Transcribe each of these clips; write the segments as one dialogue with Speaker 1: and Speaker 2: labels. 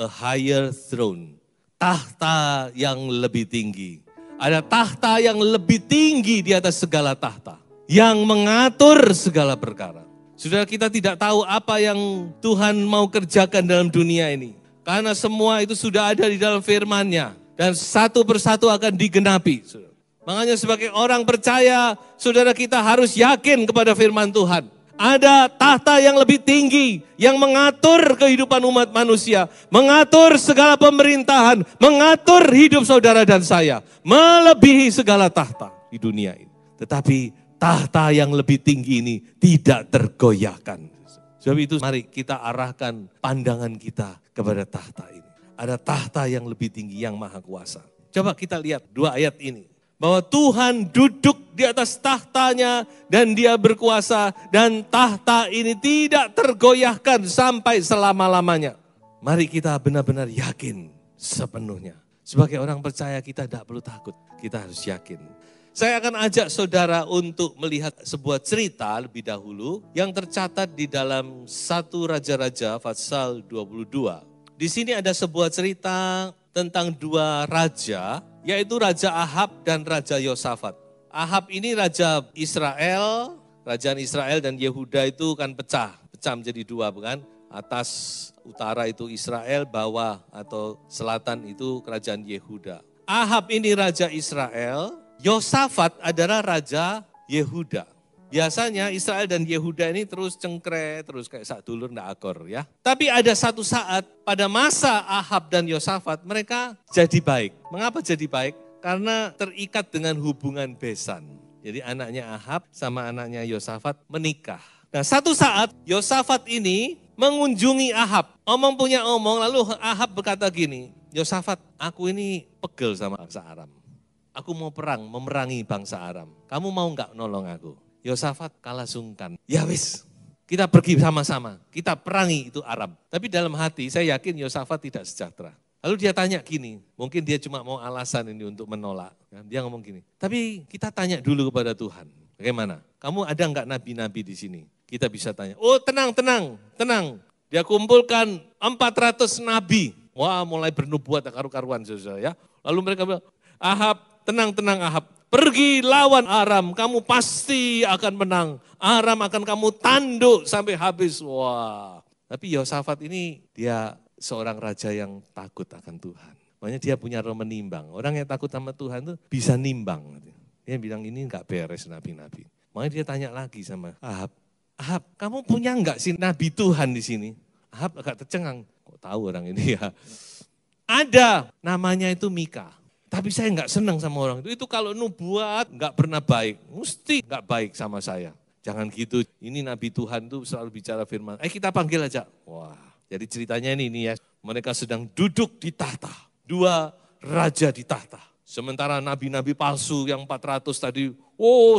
Speaker 1: a higher throne. Tahta yang lebih tinggi. Ada tahta yang lebih tinggi di atas segala tahta. Yang mengatur segala perkara. Saudara, kita tidak tahu apa yang Tuhan mau kerjakan dalam dunia ini. Karena semua itu sudah ada di dalam firman-Nya. Dan satu persatu akan digenapi. Makanya sebagai orang percaya, saudara, kita harus yakin kepada firman Tuhan. Ada tahta yang lebih tinggi yang mengatur kehidupan umat manusia, mengatur segala pemerintahan, mengatur hidup saudara dan saya, melebihi segala tahta di dunia ini. Tetapi tahta yang lebih tinggi ini tidak tergoyahkan. Sebab itu mari kita arahkan pandangan kita kepada tahta ini. Ada tahta yang lebih tinggi yang maha kuasa. Coba kita lihat dua ayat ini. Bahwa Tuhan duduk di atas tahtanya dan dia berkuasa dan tahta ini tidak tergoyahkan sampai selama-lamanya. Mari kita benar-benar yakin sepenuhnya. Sebagai orang percaya kita tidak perlu takut, kita harus yakin. Saya akan ajak saudara untuk melihat sebuah cerita lebih dahulu yang tercatat di dalam 1 Raja-Raja pasal 22. Di sini ada sebuah cerita tentang dua raja, yaitu Raja Ahab dan Raja Yosafat. Ahab ini Raja Israel, kerajaan Israel dan Yehuda itu kan pecah menjadi dua, bukan? Atas utara itu Israel, bawah atau selatan itu kerajaan Yehuda. Ahab ini Raja Israel, Yosafat adalah Raja Yehuda. Biasanya Israel dan Yehuda ini terus cengkre, terus kayak sak dulur ndak akor ya. Tapi ada satu saat pada masa Ahab dan Yosafat mereka jadi baik. Mengapa jadi baik? Karena terikat dengan hubungan besan. Jadi anaknya Ahab sama anaknya Yosafat menikah. Nah satu saat Yosafat ini mengunjungi Ahab. Omong punya omong, lalu Ahab berkata gini, Yosafat, aku ini pegel sama bangsa Aram. Aku mau perang, memerangi bangsa Aram. Kamu mau enggak nolong aku? Yosafat kalah sungkan. Ya wis, kita pergi sama-sama. Kita perangi itu Aram. Tapi dalam hati saya yakin Yosafat tidak sejahtera. Lalu dia tanya gini, mungkin dia cuma mau alasan ini untuk menolak. Dia ngomong gini, tapi kita tanya dulu kepada Tuhan. Bagaimana? Kamu ada enggak nabi-nabi di sini? Kita bisa tanya. Oh tenang. Dia kumpulkan 400 nabi. Wah mulai bernubuat karu-karuan saudara ya. Lalu mereka bilang, Ahab, tenang Ahab. Pergi lawan Aram, kamu pasti akan menang. Aram akan kamu tanduk sampai habis. Wah, tapi Yosafat ini dia seorang raja yang takut akan Tuhan. Makanya dia punya roh menimbang. Orang yang takut sama Tuhan itu bisa nimbang. Dia bilang ini enggak beres nabi-nabi. Makanya dia tanya lagi sama Ahab. Ahab, kamu punya enggak sih nabi Tuhan di sini? Ahab agak tercengang. Kok tahu orang ini ya? Ada, namanya itu Mika. Tapi saya enggak senang sama orang itu. Itu kalau nubuat enggak pernah baik. Mesti enggak baik sama saya. Jangan gitu. Ini Nabi Tuhan tuh selalu bicara firman. Kita panggil aja. Wah, jadi ceritanya ini ya. Mereka sedang duduk di tahta. Dua raja di tahta. Sementara nabi-nabi palsu yang 400 tadi.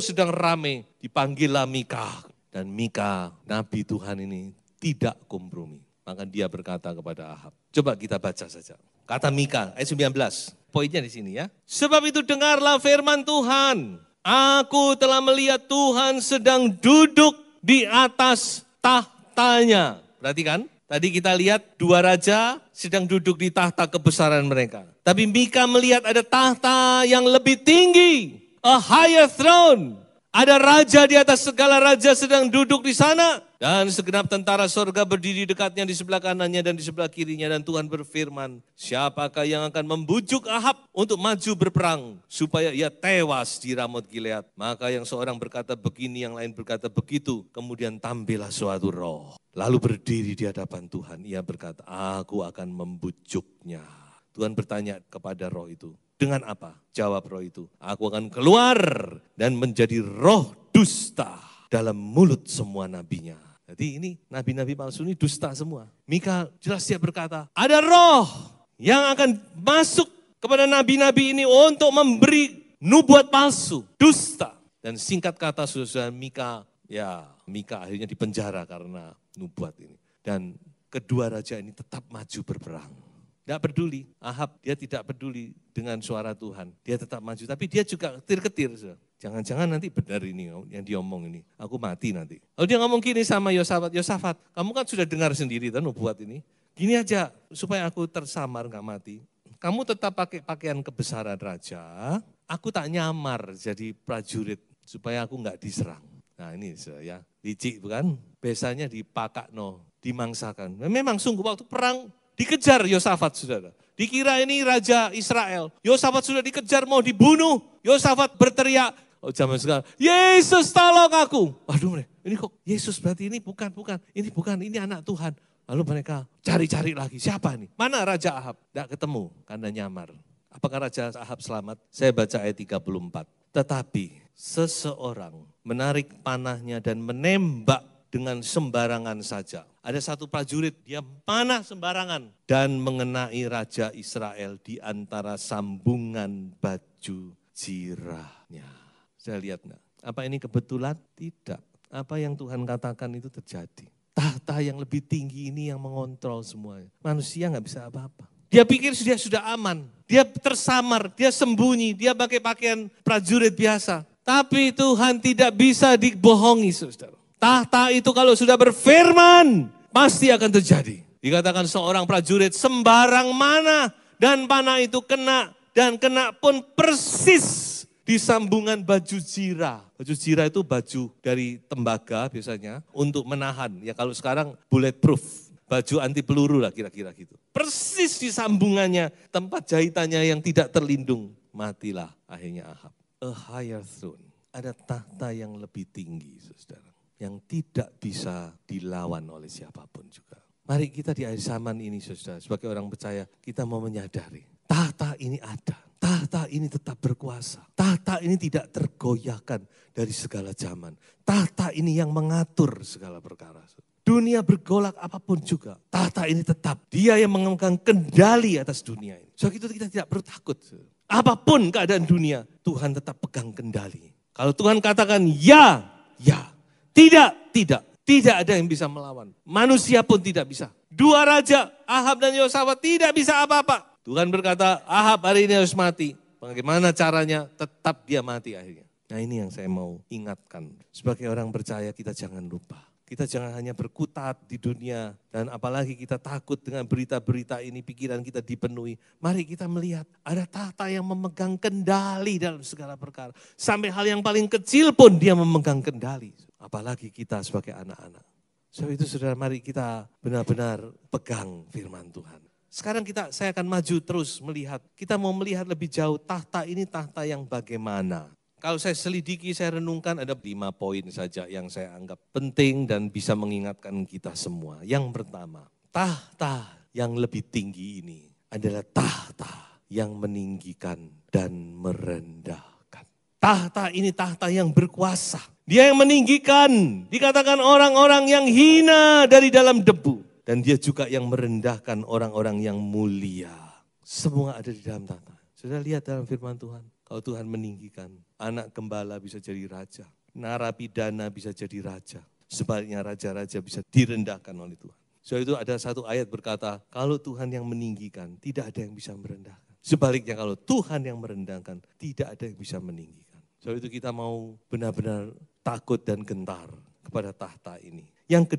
Speaker 1: Sedang rame. Dipanggillah Mika. Dan Mika, Nabi Tuhan ini tidak kompromi. Maka dia berkata kepada Ahab. Coba kita baca saja. Kata Mika, ayat 19. Poinnya di sini ya. Sebab itu dengarlah firman Tuhan. Aku telah melihat Tuhan sedang duduk di atas tahtanya. Perhatikan, tadi kita lihat dua raja sedang duduk di tahta kebesaran mereka. Tapi Mika melihat ada tahta yang lebih tinggi. A higher throne. Ada raja di atas segala raja sedang duduk di sana. Dan segenap tentara sorga berdiri dekatnya di sebelah kanannya dan di sebelah kirinya. Dan Tuhan berfirman, siapakah yang akan membujuk Ahab untuk maju berperang. Supaya ia tewas di Ramot Gilead. Maka yang seorang berkata begini, yang lain berkata begitu. Kemudian tampillah suatu roh. Lalu berdiri di hadapan Tuhan. Ia berkata, aku akan membujuknya. Tuhan bertanya kepada roh itu. Dengan apa? Jawab roh itu. Aku akan keluar dan menjadi roh dusta dalam mulut semua nabinya. Jadi ini nabi-nabi palsu ini dusta semua. Mika jelas dia berkata, ada roh yang akan masuk kepada nabi-nabi ini untuk memberi nubuat palsu, dusta. Dan singkat kata saudara Mika akhirnya dipenjara karena nubuat ini. Dan kedua raja ini tetap maju berperang. Tidak peduli, Ahab dia tidak peduli dengan suara Tuhan. Dia tetap maju, tapi dia juga ketir-ketir. Jangan-jangan nanti benar ini yang diomong ini, aku mati nanti. Lalu dia ngomong gini sama Yosafat, Yosafat kamu kan sudah dengar sendiri kan nubuat ini. Gini aja, supaya aku tersamar gak mati. Kamu tetap pakai pakaian kebesaran raja, aku tak nyamar jadi prajurit supaya aku gak diserang. Nah ini ya, licik bukan? Biasanya dimangsakan. Memang sungguh waktu perang dikejar Yosafat, saudara. Dikira ini Raja Israel. Yosafat sudah dikejar mau dibunuh. Yosafat berteriak, zaman sekarang, Yesus tolong aku. Waduh, ini kok Yesus berarti ini bukan, ini anak Tuhan. Lalu mereka cari-cari lagi, siapa ini? Mana Raja Ahab? Tidak ketemu karena nyamar. Apakah Raja Ahab selamat? Saya baca ayat 34. Tetapi seseorang menarik panahnya dan menembak dengan sembarangan saja. Ada satu prajurit, dia panah sembarangan dan mengenai Raja Israel di antara sambungan baju jirahnya. Saya lihat enggak? Apa ini kebetulan? Tidak. Apa yang Tuhan katakan itu terjadi. Tahta yang lebih tinggi ini yang mengontrol semuanya. Manusia nggak bisa apa-apa. Dia pikir dia sudah aman. Dia tersamar, dia sembunyi, dia pakai pakaian prajurit biasa. Tapi Tuhan tidak bisa dibohongi, saudara. Tahta itu kalau sudah berfirman, pasti akan terjadi. Dikatakan seorang prajurit sembarang mana dan panah itu kena. Dan kena pun persis di sambungan baju jirah. Baju jirah itu baju dari tembaga biasanya untuk menahan. Ya kalau sekarang bulletproof, baju anti peluru lah kira-kira gitu. Persis di sambungannya, tempat jahitannya yang tidak terlindung. Matilah akhirnya Ahab. A higher throne. Ada tahta yang lebih tinggi, saudara. Yang tidak bisa dilawan oleh siapapun juga. Mari kita di akhir zaman ini, saudara, sebagai orang percaya, kita mau menyadari. Tahta ini ada. Tahta ini tetap berkuasa. Tahta ini tidak tergoyahkan dari segala zaman. Tahta ini yang mengatur segala perkara. Dunia bergolak apapun juga. Tahta ini tetap. Dia yang memegang kendali atas dunia ini. Sebab itu kita tidak perlu takut. Apapun keadaan dunia, Tuhan tetap pegang kendali. Kalau Tuhan katakan ya, ya. Tidak, tidak. Tidak ada yang bisa melawan. Manusia pun tidak bisa. Dua raja, Ahab dan Yosafat tidak bisa apa-apa. Tuhan berkata, Ahab hari ini harus mati. Bagaimana caranya? Tetap dia mati akhirnya. Nah ini yang saya mau ingatkan. Sebagai orang percaya kita jangan lupa. Kita jangan hanya berkutat di dunia. Dan apalagi kita takut dengan berita-berita ini, pikiran kita dipenuhi. Mari kita melihat ada tahta yang memegang kendali dalam segala perkara. Sampai hal yang paling kecil pun dia memegang kendali. Apalagi kita sebagai anak-anak. Sebab itu saudara, mari kita benar-benar pegang firman Tuhan. Sekarang saya akan maju terus melihat, kita mau melihat lebih jauh tahta ini tahta yang bagaimana. Kalau saya selidiki, saya renungkan ada 5 poin saja yang saya anggap penting dan bisa mengingatkan kita semua. Yang pertama, tahta yang lebih tinggi ini adalah tahta yang meninggikan dan merendahkan. Tahta ini tahta yang berkuasa. Dia yang meninggikan, dikatakan orang-orang yang hina dari dalam debu. Dan dia juga yang merendahkan orang-orang yang mulia. Semua ada di dalam tahta. Sudah lihat dalam firman Tuhan. Kalau Tuhan meninggikan, anak gembala bisa jadi raja. Narapidana bisa jadi raja. Sebaliknya raja-raja bisa direndahkan oleh Tuhan. So itu ada satu ayat berkata, kalau Tuhan yang meninggikan, tidak ada yang bisa merendahkan. Sebaliknya kalau Tuhan yang merendahkan, tidak ada yang bisa meninggikan. So itu kita mau benar-benar takut dan gentar kepada tahta ini. Yang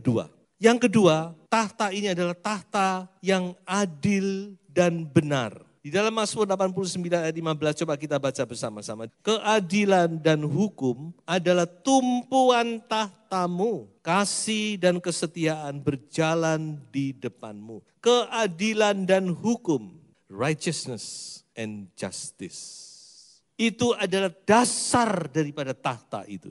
Speaker 1: kedua, tahta ini adalah tahta yang adil dan benar. Di dalam Mazmur 89 ayat 15, coba kita baca bersama-sama. Keadilan dan hukum adalah tumpuan tahtamu. Kasih dan kesetiaan berjalan di depanmu. Keadilan dan hukum, righteousness and justice. Itu adalah dasar daripada tahta itu.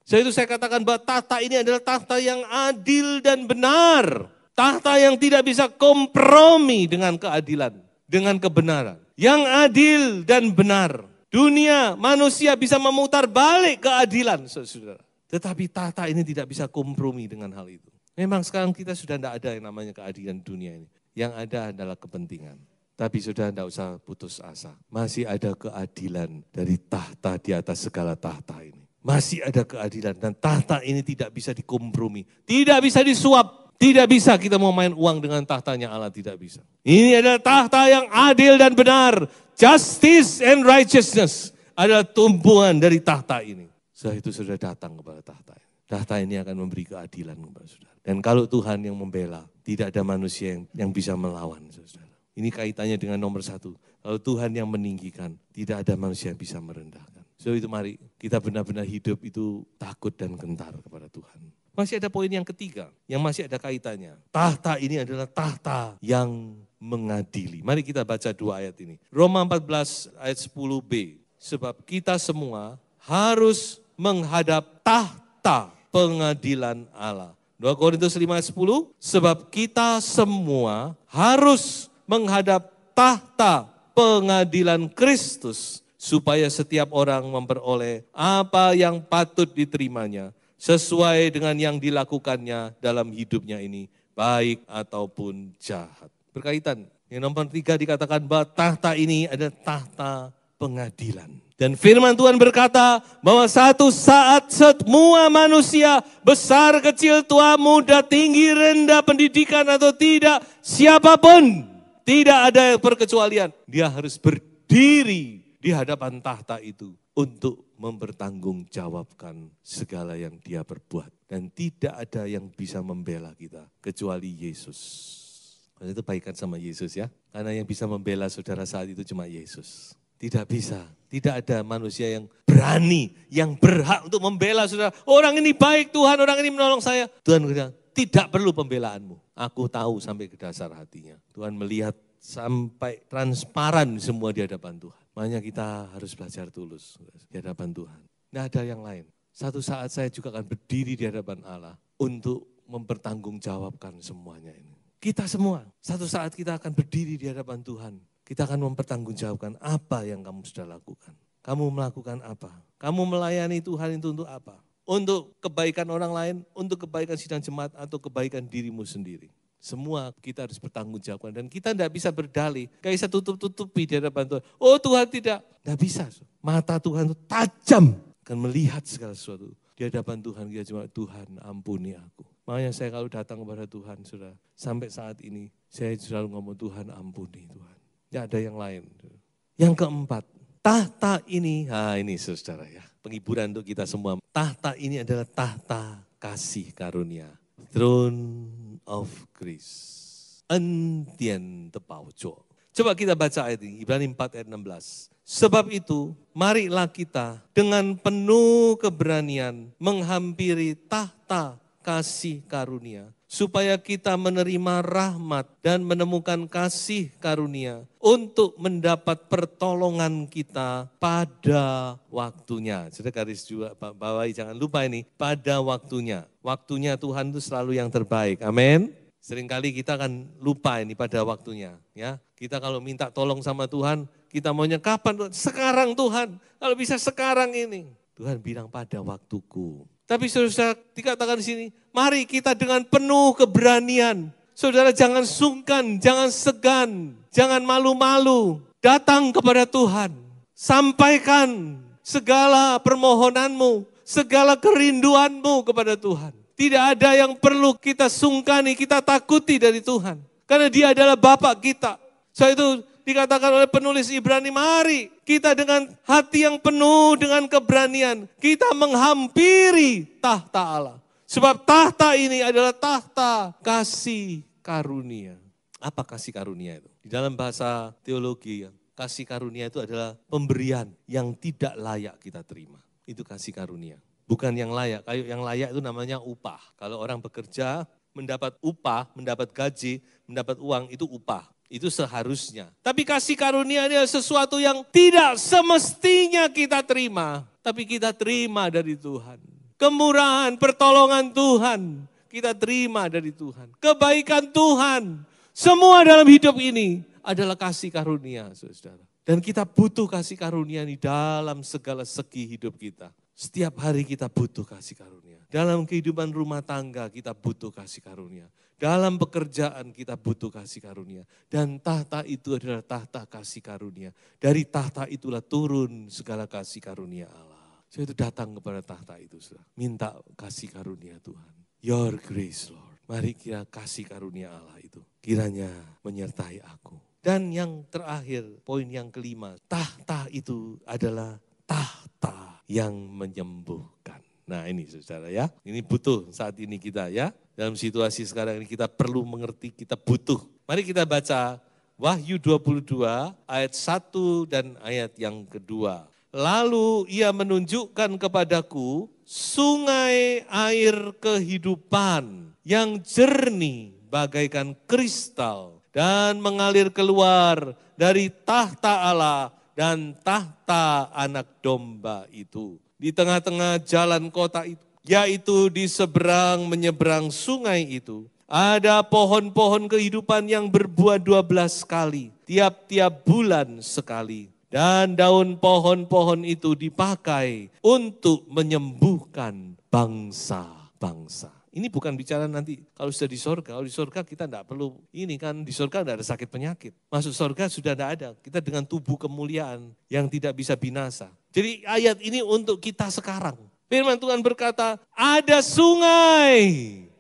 Speaker 1: Sebab itu saya katakan bahwa tahta ini adalah tahta yang adil dan benar. Tahta yang tidak bisa kompromi dengan keadilan, dengan kebenaran. Yang adil dan benar. Dunia, manusia bisa memutar balik keadilan, saudara. Tetapi tahta ini tidak bisa kompromi dengan hal itu. Memang sekarang kita sudah tidak ada yang namanya keadilan dunia ini. Yang ada adalah kepentingan. Tapi sudah tidak usah putus asa. Masih ada keadilan dari tahta di atas segala tahta ini. Masih ada keadilan dan tahta ini tidak bisa dikompromi. Tidak bisa disuap. Tidak bisa kita mau main uang dengan tahtanya Allah, tidak bisa. Ini adalah tahta yang adil dan benar. Justice and righteousness adalah tumpuan dari tahta ini. Setelah itu sudah datang kepada tahta ini. Tahta ini akan memberi keadilan kepada saudara. Dan kalau Tuhan yang membela, tidak ada manusia yang bisa melawan, saudara. Ini kaitannya dengan nomor 1. Kalau Tuhan yang meninggikan, tidak ada manusia yang bisa merendahkan. So itu mari kita benar-benar hidup itu takut dan gentar kepada Tuhan. Masih ada poin yang ketiga, yang masih ada kaitannya. Tahta ini adalah tahta yang mengadili. Mari kita baca 2 ayat ini. Roma 14 ayat 10b. Sebab kita semua harus menghadap tahta pengadilan Allah. 2 Korintus 5 ayat 10. Sebab kita semua harus menghadap tahta pengadilan Kristus. Supaya setiap orang memperoleh apa yang patut diterimanya. Sesuai dengan yang dilakukannya dalam hidupnya ini. Baik ataupun jahat. Berkaitan. Yang nomor 3 dikatakan bahwa tahta ini adalah tahta pengadilan. Dan firman Tuhan berkata bahwa satu saat semua manusia, besar, kecil, tua, muda, tinggi, rendah, pendidikan atau tidak, siapapun, tidak ada perkecualian. Dia harus berdiri di hadapan tahta itu untuk mempertanggungjawabkan segala yang dia perbuat. Dan tidak ada yang bisa membela kita kecuali Yesus. Itu baikkan sama Yesus ya. Karena yang bisa membela saudara saat itu cuma Yesus. Tidak bisa. Tidak ada manusia yang berani, yang berhak untuk membela saudara. Orang ini baik Tuhan, orang ini menolong saya. Tuhan bilang, tidak perlu pembelaanmu. Aku tahu sampai ke dasar hatinya. Tuhan melihat sampai transparan semua di hadapan Tuhan. Makanya kita harus belajar tulus di hadapan Tuhan. Tidak ada yang lain. Satu saat saya juga akan berdiri di hadapan Allah untuk mempertanggungjawabkan semuanya ini. Kita semua, satu saat kita akan berdiri di hadapan Tuhan. Kita akan mempertanggungjawabkan apa yang kamu sudah lakukan. Kamu melakukan apa? Kamu melayani Tuhan itu untuk apa? Untuk kebaikan orang lain, untuk kebaikan sidang jemaat, atau kebaikan dirimu sendiri. Semua kita harus bertanggungjawabkan. Dan kita tidak bisa berdalih. Kayak bisa tutup-tutupi di hadapan Tuhan. Oh Tuhan tidak bisa. Mata Tuhan itu tajam. Akan melihat segala sesuatu. Di hadapan Tuhan kita cuma, Tuhan ampuni aku. Makanya saya kalau datang kepada Tuhan, saudara, sampai saat ini, saya selalu ngomong, Tuhan ampuni Tuhan. Tidak ada yang lain. Yang keempat, tahta ini, ini saudara ya, penghiburan untuk kita semua. Tahta ini adalah tahta kasih karunia. Throne of Grace. Entien tepauco. Coba kita baca ayat ini, Ibrani 4 ayat 16. Sebab itu, marilah kita dengan penuh keberanian menghampiri tahta kasih karunia. Supaya kita menerima rahmat dan menemukan kasih karunia untuk mendapat pertolongan kita pada waktunya. Sudah garis juga bawahi, jangan lupa ini, pada waktunya. Waktunya Tuhan itu selalu yang terbaik, amin. Seringkali kita akan lupa ini pada waktunya. Ya, kita kalau minta tolong sama Tuhan, kita maunya kapan? Sekarang Tuhan, kalau bisa sekarang ini. Tuhan bilang pada waktuku. Tapi saudara dikatakan di sini, mari kita dengan penuh keberanian. Saudara jangan sungkan, jangan segan, jangan malu-malu. Datang kepada Tuhan, sampaikan segala permohonanmu, segala kerinduanmu kepada Tuhan. Tidak ada yang perlu kita sungkani, kita takuti dari Tuhan. Karena Dia adalah Bapa kita. Soal itu dikatakan oleh penulis Ibrani, mari kita dengan hati yang penuh dengan keberanian, kita menghampiri tahta Allah. Sebab tahta ini adalah tahta kasih karunia. Apa kasih karunia itu? Di dalam bahasa teologi, kasih karunia itu adalah pemberian yang tidak layak kita terima. Itu kasih karunia. Bukan yang layak, kayak yang layak itu namanya upah. Kalau orang bekerja, mendapat upah, mendapat gaji, mendapat uang, itu upah. Itu seharusnya. Tapi kasih karunia ini adalah sesuatu yang tidak semestinya kita terima. Tapi kita terima dari Tuhan. Kemurahan, pertolongan Tuhan, kita terima dari Tuhan. Kebaikan Tuhan, semua dalam hidup ini adalah kasih karunia, saudara. Dan kita butuh kasih karunia ini dalam segala segi hidup kita. Setiap hari kita butuh kasih karunia. Dalam kehidupan rumah tangga kita butuh kasih karunia. Dalam pekerjaan kita butuh kasih karunia. Dan tahta itu adalah tahta kasih karunia. Dari tahta itulah turun segala kasih karunia Allah. Saya itu datang kepada tahta itu. Minta kasih karunia Tuhan. Your grace Lord. Mari kita kasih karunia Allah itu. Kiranya menyertai aku. Dan yang terakhir, poin yang kelima. Tahta itu adalah tahta yang menyembuhkan. Nah ini saudara ya, ini butuh saat ini kita ya. Dalam situasi sekarang ini kita perlu mengerti, kita butuh. Mari kita baca Wahyu 22 ayat 1 dan ayat yang kedua. Lalu ia menunjukkan kepadaku sungai air kehidupan yang jernih bagaikan kristal dan mengalir keluar dari tahta Allah dan tahta anak domba itu. Di tengah-tengah jalan kota itu, yaitu di seberang menyeberang sungai itu, ada pohon-pohon kehidupan yang berbuah 12 kali, tiap-tiap bulan sekali. Dan daun pohon-pohon itu dipakai untuk menyembuhkan bangsa-bangsa. Ini bukan bicara nanti kalau sudah di sorga. Kalau di sorga kita tidak perlu, ini kan di sorga tidak ada sakit penyakit. Masuk sorga sudah tidak ada. Kita dengan tubuh kemuliaan yang tidak bisa binasa. Jadi ayat ini untuk kita sekarang. Firman Tuhan berkata, ada sungai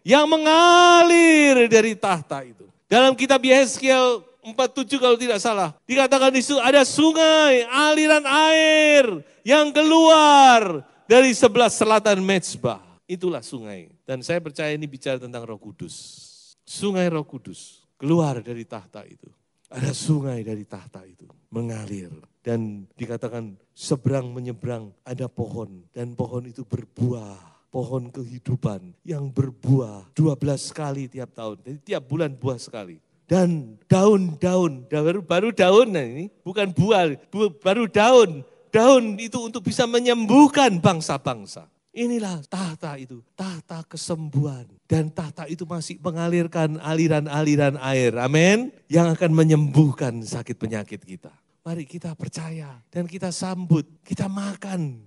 Speaker 1: yang mengalir dari tahta itu. Dalam kitab Yehezkiel 47 kalau tidak salah, dikatakan di situ ada sungai, aliran air yang keluar dari sebelah selatan mezbah. Itulah sungai. Dan saya percaya ini bicara tentang Roh Kudus. Sungai Roh Kudus keluar dari tahta itu. Ada sungai dari tahta itu mengalir. Dan dikatakan seberang menyeberang ada pohon. Dan pohon itu berbuah. Pohon kehidupan yang berbuah 12 kali tiap tahun. Jadi tiap bulan buah sekali. Dan daun-daun, baru daun nah ini, bukan buah, baru daun. Daun itu untuk bisa menyembuhkan bangsa-bangsa. Inilah tahta itu, tahta kesembuhan. Dan tahta itu masih mengalirkan aliran-aliran air, amin. Yang akan menyembuhkan sakit penyakit kita. Mari kita percaya dan kita sambut, kita makan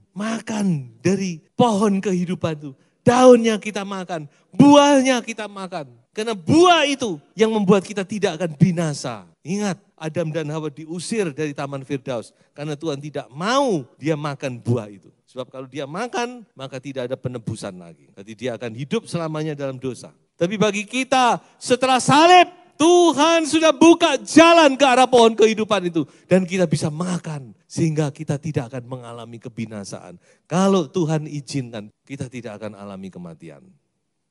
Speaker 1: dari pohon kehidupan itu. Daunnya kita makan, buahnya kita makan. Karena buah itu yang membuat kita tidak akan binasa. Ingat, Adam dan Hawa diusir dari Taman Firdaus. Karena Tuhan tidak mau dia makan buah itu. Sebab kalau dia makan, maka tidak ada penebusan lagi. Jadi dia akan hidup selamanya dalam dosa. Tapi bagi kita, setelah salib, Tuhan sudah buka jalan ke arah pohon kehidupan itu. Dan kita bisa makan, sehingga kita tidak akan mengalami kebinasaan. Kalau Tuhan izinkan, kita tidak akan alami kematian.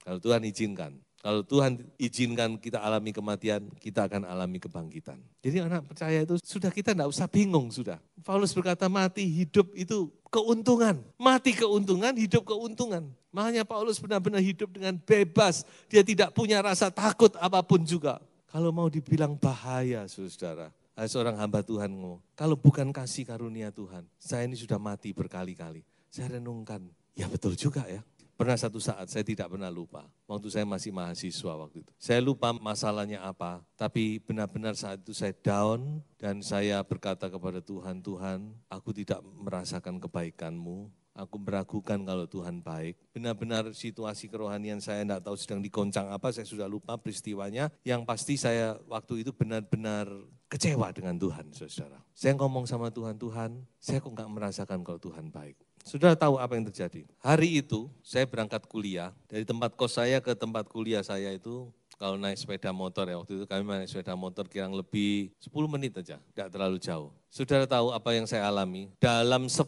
Speaker 1: Kalau Tuhan izinkan. Kalau Tuhan izinkan kita alami kematian, kita akan alami kebangkitan. Jadi anak percaya itu sudah kita tidak usah bingung sudah. Paulus berkata mati hidup itu keuntungan. Mati keuntungan, hidup keuntungan. Makanya Paulus benar-benar hidup dengan bebas. Dia tidak punya rasa takut apapun juga. Kalau mau dibilang bahaya saudara. Seorang hamba Tuhan ngomong, kalau bukan kasih karunia Tuhan, saya ini sudah mati berkali-kali. Saya renungkan, ya betul juga ya. Pernah satu saat, saya tidak pernah lupa. Waktu saya masih mahasiswa waktu itu. Saya lupa masalahnya apa, tapi benar-benar saat itu saya down dan saya berkata kepada Tuhan, Tuhan, aku tidak merasakan kebaikan-Mu. Aku meragukan kalau Tuhan baik. Benar-benar situasi kerohanian saya tidak tahu sedang digoncang apa, saya sudah lupa peristiwanya. Yang pasti saya waktu itu benar-benar kecewa dengan Tuhan, saudara. Saya ngomong sama Tuhan, Tuhan, saya kok nggak merasakan kalau Tuhan baik. Saudara tahu apa yang terjadi? Hari itu saya berangkat kuliah, dari tempat kos saya ke tempat kuliah saya itu, kalau naik sepeda motor ya, waktu itu kami naik sepeda motor kurang lebih 10 menit aja, tidak terlalu jauh. Saudara tahu apa yang saya alami? Dalam 10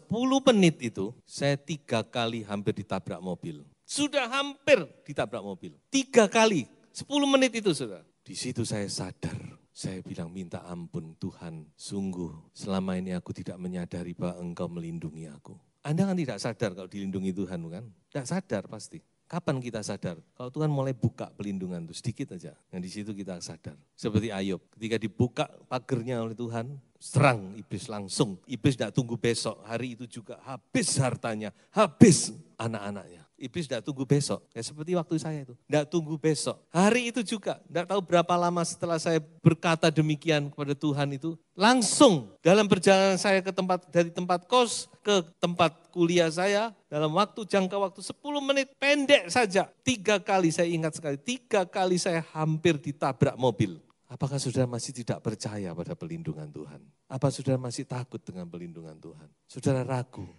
Speaker 1: menit itu, saya 3 kali hampir ditabrak mobil. Sudah hampir ditabrak mobil. 3 kali, 10 menit itu saudara. Di situ saya sadar, saya bilang minta ampun Tuhan, sungguh selama ini aku tidak menyadari bahwa Engkau melindungi aku. Anda kan tidak sadar kalau dilindungi Tuhan kan? Tidak sadar pasti. Kapan kita sadar? Kalau Tuhan mulai buka pelindungan itu sedikit aja. Nah di situ kita sadar. Seperti Ayub, ketika dibuka pagernya oleh Tuhan, serang iblis langsung. Iblis tidak tunggu besok, hari itu juga habis hartanya, habis anak-anaknya. Iblis tidak tunggu besok, ya seperti waktu saya itu. Tidak tunggu besok, hari itu juga. Tidak tahu berapa lama setelah saya berkata demikian kepada Tuhan itu. Langsung dalam perjalanan saya ke dari tempat kos ke tempat kuliah saya. Dalam jangka waktu 10 menit pendek saja. 3 kali saya ingat sekali, 3 kali saya hampir ditabrak mobil. Apakah saudara masih tidak percaya pada pelindungan Tuhan? Apa saudara masih takut dengan pelindungan Tuhan? Saudara ragu.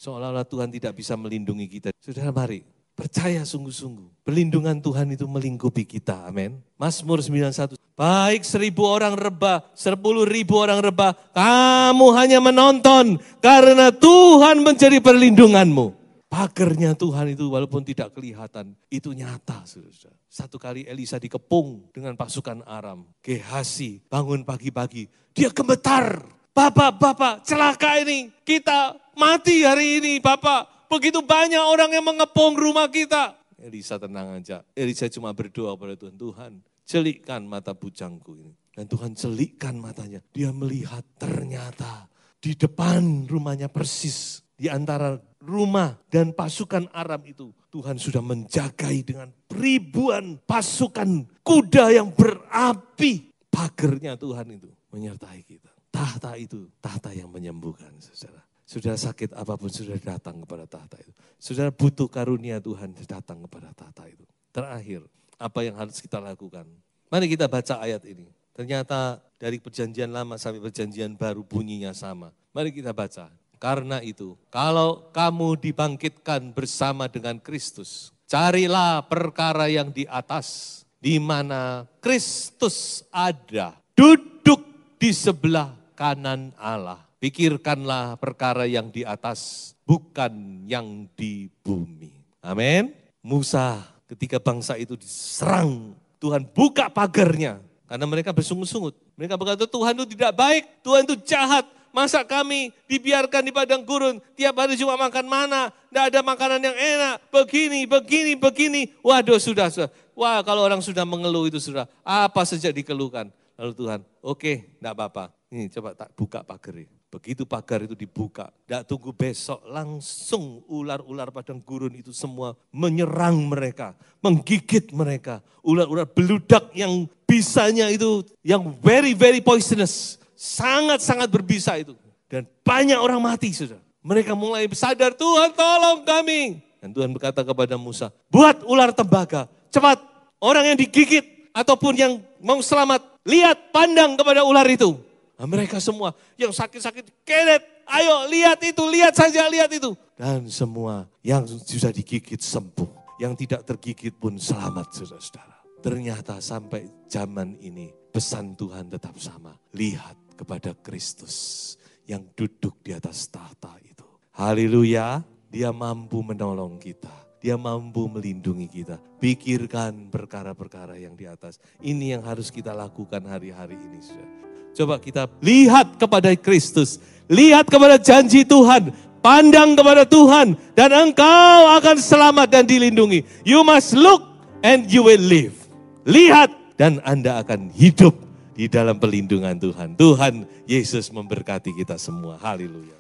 Speaker 1: Seolah-olah Tuhan tidak bisa melindungi kita. Saudara mari, percaya sungguh-sungguh. Pelindungan Tuhan itu melingkupi kita, amin. Mazmur 91, baik 1000 orang rebah, 10.000 orang rebah, kamu hanya menonton karena Tuhan menjadi perlindunganmu. Pagernya Tuhan itu walaupun tidak kelihatan, itu nyata. Saudara. Satu kali Elisa dikepung dengan pasukan Aram. Gehasi bangun pagi-pagi, dia gemetar. Bapak, celaka ini, kita mati hari ini Bapak. Begitu banyak orang yang mengepung rumah kita. Elisa tenang aja, Elisa cuma berdoa pada Tuhan, Tuhan celikkan mata bujangku ini. Dan Tuhan celikkan matanya, dia melihat ternyata di depan rumahnya persis. Di antara rumah dan pasukan Aram itu, Tuhan sudah menjagai dengan ribuan pasukan kuda yang berapi. Pagernya Tuhan itu menyertai kita. Tahta itu, tahta yang menyembuhkan, saudara. Saudara sakit apapun, saudara datang kepada tahta itu. Saudara butuh karunia Tuhan, datang kepada tahta itu. Terakhir, apa yang harus kita lakukan? Mari kita baca ayat ini. Ternyata dari perjanjian lama sampai perjanjian baru bunyinya sama. Mari kita baca. Karena itu, kalau kamu dibangkitkan bersama dengan Kristus, carilah perkara yang di atas, di mana Kristus ada, duduk di sebelah kanan Allah. Pikirkanlah perkara yang di atas, bukan yang di bumi. Amin. Musa ketika bangsa itu diserang, Tuhan buka pagarnya, karena mereka bersungut-sungut. Mereka berkata, Tuhan itu tidak baik, Tuhan itu jahat. Masa kami dibiarkan di padang gurun, tiap hari cuma makan mana, tidak ada makanan yang enak, begini. Waduh sudah. Wah kalau orang sudah mengeluh itu sudah, apa saja dikeluhkan. Lalu Tuhan, oke, tidak apa-apa. Ini coba tak buka pagar ini. Begitu pagar itu dibuka, tidak tunggu besok, langsung ular-ular padang gurun itu semua menyerang mereka, menggigit mereka. Ular-ular beludak yang bisanya itu, yang very poisonous. Sangat-sangat berbisa itu. Dan banyak orang mati sudah. Mereka mulai sadar, Tuhan tolong kami. Dan Tuhan berkata kepada Musa, buat ular tembaga. Cepat, orang yang digigit ataupun yang mau selamat, lihat, pandang kepada ular itu. Nah, mereka semua yang sakit-sakit, keret, ayo lihat itu, lihat saja, lihat itu. Dan semua yang sudah digigit sembuh. Yang tidak tergigit pun selamat saudara-saudara. Ternyata sampai zaman ini pesan Tuhan tetap sama. Lihat kepada Kristus yang duduk di atas tahta itu. Haleluya, dia mampu menolong kita. Dia mampu melindungi kita. Pikirkan perkara-perkara yang di atas. Ini yang harus kita lakukan hari-hari ini. Coba kita lihat kepada Kristus. Lihat kepada janji Tuhan. Pandang kepada Tuhan. Dan engkau akan selamat dan dilindungi. You must look and you will live. Lihat dan Anda akan hidup di dalam perlindungan Tuhan. Tuhan Yesus memberkati kita semua. Haleluya.